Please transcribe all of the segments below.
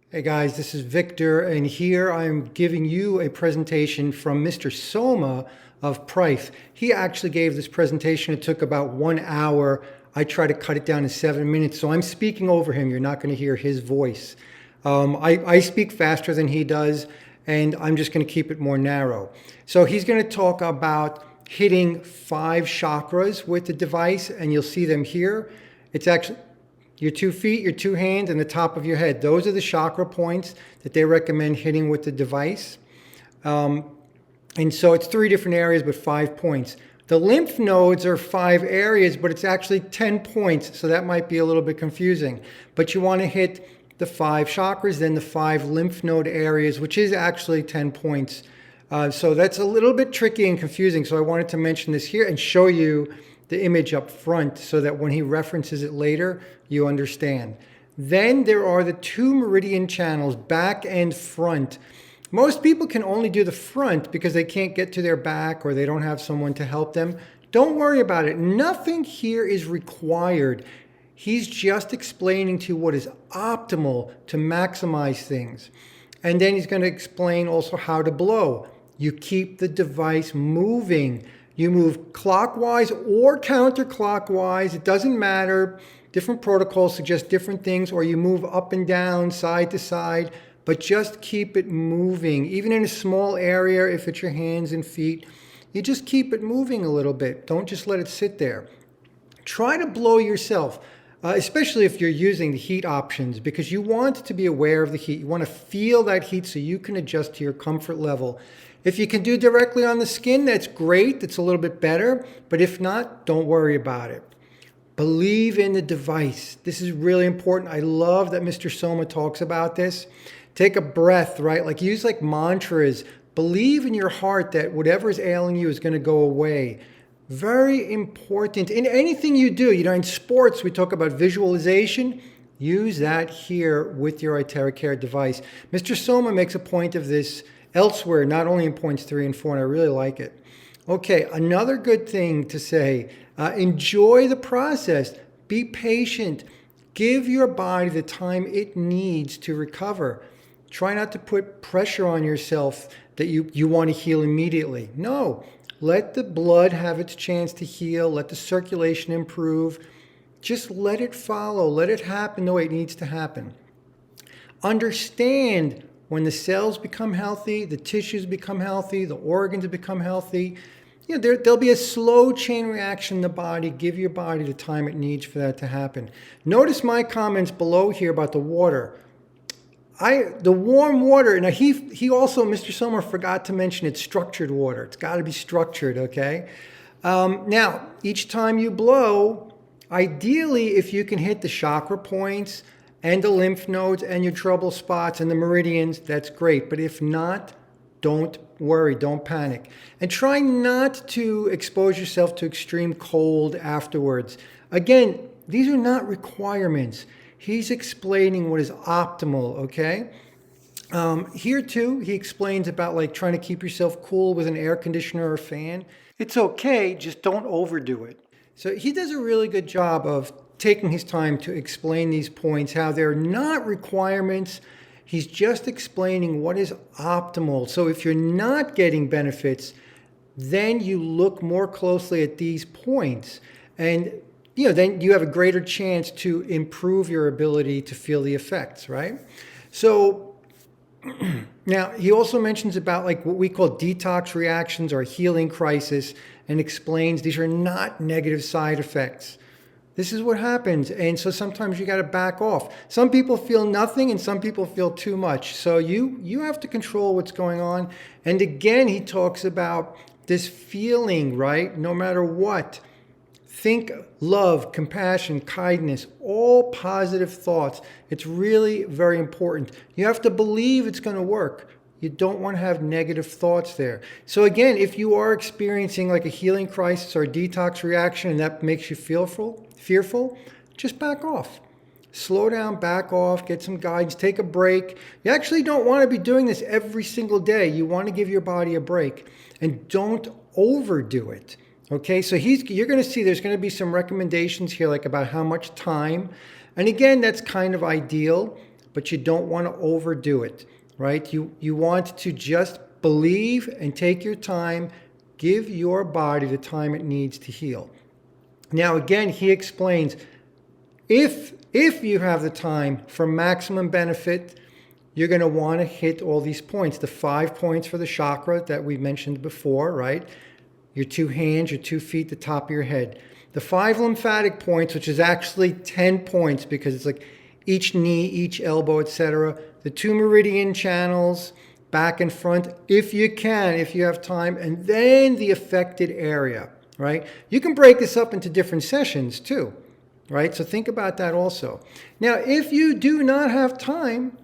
Hey guys, this is Victor, and here I'm giving you a presentation from Mr. Soma of Prife. He actually gave this presentation. It took about 1 hour. I try to cut it down to 7 minutes, so I'm speaking over him. You're not going to hear his voice. I speak faster than he does, and I'm just going to keep it more narrow. So he's going to talk about hitting 5 chakras with the device, and you'll see them here. It's actually your 2 feet, your 2 hands, and the top of your head. Those are the chakra points that they recommend hitting with the device. And so it's 3 different areas, but 5 points. The lymph nodes are 5 areas, but it's actually 10 points. So that might be a little bit confusing. But you want to hit the 5 chakras, then the 5 lymph node areas, which is actually 10 points. So that's a little bit tricky and confusing. So I wanted to mention this here and show you the image up front so that when he references it later, you understand. Then there are the 2 meridian channels, back and front. Most people can only do the front because they can't get to their back or they don't have someone to help them. Don't worry about it. Nothing here is required. He's just explaining to you what is optimal to maximize things. And then he's going to explain also how to blow. You keep the device moving. You move clockwise or counterclockwise. It doesn't matter. Different protocols suggest different things, or you move up and down, side to side, but just keep it moving. Even in a small area, if it's your hands and feet, you just keep it moving a little bit. Don't just let it sit there. Try to blow yourself, especially if you're using the heat options, because you want to be aware of the heat. You want to feel that heat so you can adjust to your comfort level. If you can do directly on the skin, that's great. It's a little bit better. But if not, don't worry about it. Believe in the device. This is really important. I love that Mr. Soma talks about this. Take a breath, right? Like use like mantras. Believe in your heart that whatever is ailing you is going to go away. Very important. In anything you do, in sports, we talk about visualization. Use that here with your iTeraCare device. Mr. Soma makes a point of this elsewhere, not only in points 3 and 4, and I really like it. Okay, another good thing to say, enjoy the process. Be patient. Give your body the time it needs to recover. Try not to put pressure on yourself that you want to heal immediately. No, let the blood have its chance to heal. Let the circulation improve. Just let it follow. Let it happen the way it needs to happen. Understand when the cells become healthy, the tissues become healthy, the organs become healthy, there'll be a slow chain reaction in the body. Give your body the time it needs for that to happen. Notice my comments below here about the water. The warm water, now he also, Mr. Soma, forgot to mention it's structured water. It's got to be structured, okay? Now, each time you blow, ideally, if you can hit the chakra points and the lymph nodes and your trouble spots and the meridians, that's great. But if not, don't worry, don't panic. And try not to expose yourself to extreme cold afterwards. Again, these are not requirements. He's explaining what is optimal, okay? Here too, he explains about like trying to keep yourself cool with an air conditioner or fan. It's okay, just don't overdo it. So he does a really good job of taking his time to explain these points, how they're not requirements. He's just explaining what is optimal. So if you're not getting benefits, then you look more closely at these points. And then you have a greater chance to improve your ability to feel the effects, right? So now he also mentions about like what we call detox reactions or healing crisis, and explains these are not negative side effects. This is what happens. And so sometimes you got to back off. Some people feel nothing and some people feel too much. So you have to control what's going on. And again, he talks about this feeling, right? No matter what. Think love, compassion, kindness, all positive thoughts. It's really very important. You have to believe it's going to work. You don't want to have negative thoughts there. So again, if you are experiencing like a healing crisis or a detox reaction and that makes you fearful, just back off. Slow down, back off, get some guidance, take a break. You actually don't want to be doing this every single day. You want to give your body a break and don't overdo it. Okay, so you're going to see there's going to be some recommendations here like about how much time. And again, that's kind of ideal. but you don't want to overdo it, right? You want to just believe and take your time, give your body the time it needs to heal. Now, again, he explains, if you have the time for maximum benefit, you're going to want to hit all these points. The 5 points for the chakra that we mentioned before, right? Your 2 hands, your 2 feet, the top of your head. The 5 lymphatic points, which is actually 10 points because it's like each knee, each elbow, etc. The 2 meridian channels, back and front, if you can, if you have time. And then the affected area, right? You can break this up into different sessions too, right? So think about that also. Now, if you do not have time,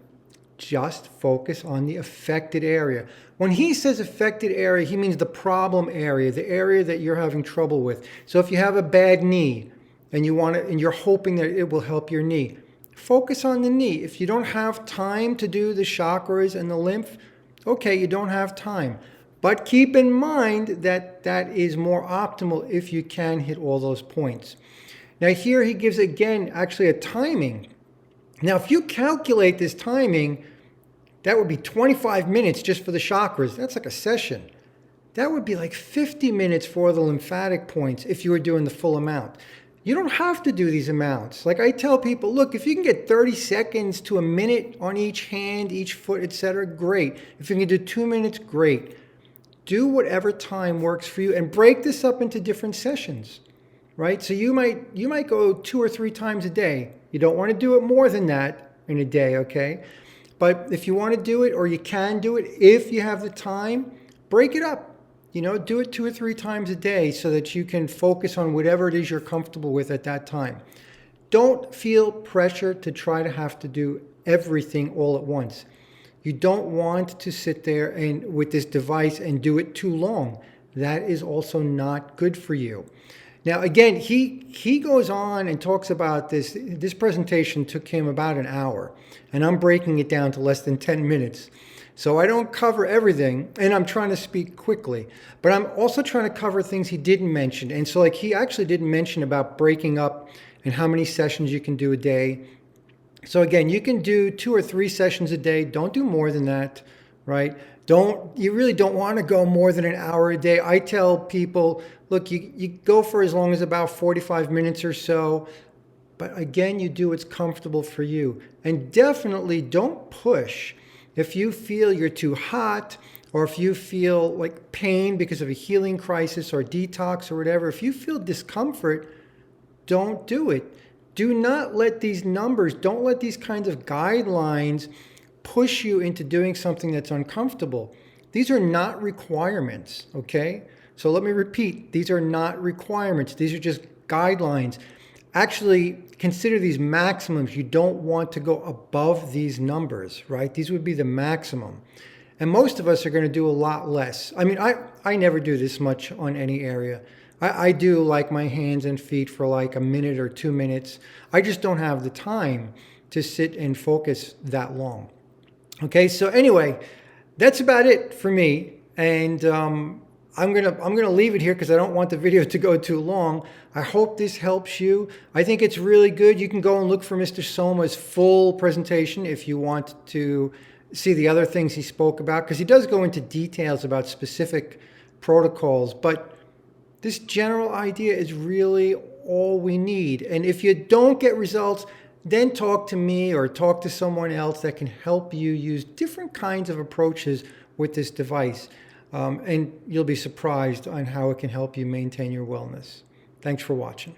just focus on the affected area. When he says affected area, he means the problem area, the area that you're having trouble with. So if you have a bad knee and you're hoping that it will help your knee, focus on the knee. If you don't have time to do the chakras and the lymph, okay, you don't have time. But keep in mind that that is more optimal if you can hit all those points. Now here he gives again actually a timing. Now if you calculate this timing, that would be 25 minutes just for the chakras. That's like a session. That would be like 50 minutes for the lymphatic points if you were doing the full amount. You don't have to do these amounts. Like I tell people, look, if you can get 30 seconds to a minute on each hand, each foot, etc., great. If you can do 2 minutes, great. Do whatever time works for you and break this up into different sessions, right? So you might go 2 or 3 times a day. You don't want to do it more than that in a day, okay? But if you want to do it, or you can do it, if you have the time, break it up. Do it 2 or 3 times a day so that you can focus on whatever it is you're comfortable with at that time. Don't feel pressure to try to have to do everything all at once. You don't want to sit there and with this device and do it too long. That is also not good for you. Now, again, he goes on and talks about this. This presentation took him about an hour, and I'm breaking it down to less than 10 minutes. So I don't cover everything, and I'm trying to speak quickly, but I'm also trying to cover things he didn't mention. And so like he actually didn't mention about breaking up and how many sessions you can do a day. So again, you can do 2 or 3 sessions a day. Don't do more than that, right? You really don't want to go more than an hour a day. I tell people, look, you go for as long as about 45 minutes or so. But again, you do what's comfortable for you. And definitely don't push. If you feel you're too hot, or if you feel like pain because of a healing crisis or detox or whatever, if you feel discomfort, don't do it. Do not let these numbers, don't let these kinds of guidelines push you into doing something that's uncomfortable. These are not requirements, okay? So let me repeat, these are not requirements. These are just guidelines. Actually, consider these maximums. You don't want to go above these numbers, right? These would be the maximum. And most of us are going to do a lot less. I mean, I never do this much on any area. I do like my hands and feet for like a minute or 2 minutes. I just don't have the time to sit and focus that long. Okay, so anyway, that's about it for me. And I'm gonna leave it here because I don't want the video to go too long. I hope this helps you. I think it's really good. You can go and look for Mr. Soma's full presentation if you want to see the other things he spoke about, because he does go into details about specific protocols. But this general idea is really all we need. And if you don't get results, then talk to me or talk to someone else that can help you use different kinds of approaches with this device. And you'll be surprised on how it can help you maintain your wellness. Thanks for watching.